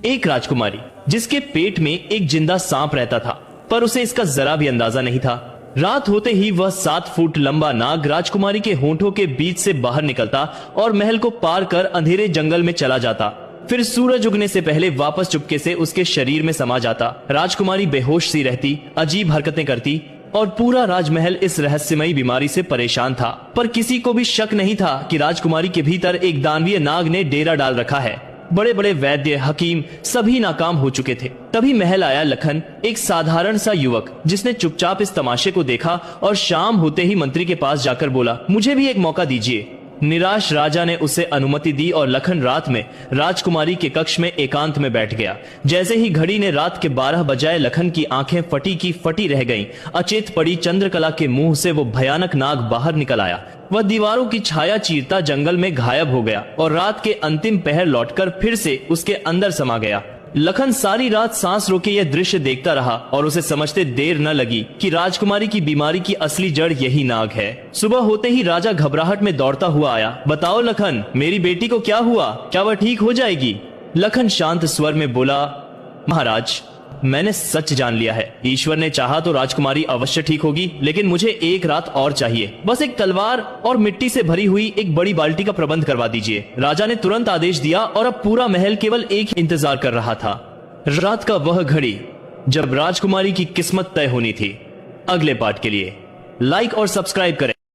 एक राजकुमारी जिसके पेट में एक जिंदा सांप रहता था, पर उसे इसका जरा भी अंदाजा नहीं था। रात होते ही वह 7 फुट लंबा नाग राजकुमारी के होंठों के बीच से बाहर निकलता और महल को पार कर अंधेरे जंगल में चला जाता। फिर सूरज उगने से पहले वापस चुपके से उसके शरीर में समा जाता। राजकुमारी बेहोश सी रहती, अजीब हरकतें करती और पूरा राजमहल इस रहस्यमयी बीमारी से परेशान था। पर किसी को भी शक नहीं था कि राजकुमारी के भीतर एक दानवीय नाग ने डेरा डाल रखा है। बड़े बड़े वैद्य, हकीम सभी नाकाम हो चुके थे। तभी महल आया लखन, एक साधारण सा युवक जिसने चुपचाप इस तमाशे को देखा और शाम होते ही मंत्री के पास जाकर बोला, मुझे भी एक मौका दीजिए। निराश राजा ने उसे अनुमति दी और लखन रात में राजकुमारी के कक्ष में एकांत में बैठ गया। जैसे ही घड़ी ने रात के 12 बजाए, लखन की आंखें फटी की फटी रह गईं। अचेत पड़ी चंद्रकला के मुंह से वो भयानक नाग बाहर निकल आया। वह दीवारों की छाया चीरता जंगल में गायब हो गया और रात के अंतिम पहर लौटकर फिर से उसके अंदर समा गया। लखन सारी रात सांस रोके यह दृश्य देखता रहा और उसे समझते देर न लगी कि राजकुमारी की बीमारी की असली जड़ यही नाग है। सुबह होते ही राजा घबराहट में दौड़ता हुआ आया। बताओ लखन, मेरी बेटी को क्या हुआ? क्या वह ठीक हो जाएगी? लखन शांत स्वर में बोला, महाराज, मैंने सच जान लिया है। ईश्वर ने चाहा तो राजकुमारी अवश्य ठीक होगी, लेकिन मुझे एक रात और चाहिए। बस एक तलवार और मिट्टी से भरी हुई एक बड़ी बाल्टी का प्रबंध करवा दीजिए। राजा ने तुरंत आदेश दिया और अब पूरा महल केवल एक ही इंतजार कर रहा था, रात का वह घड़ी जब राजकुमारी की किस्मत तय होनी थी। अगले पार्ट के लिए लाइक और सब्सक्राइब करें।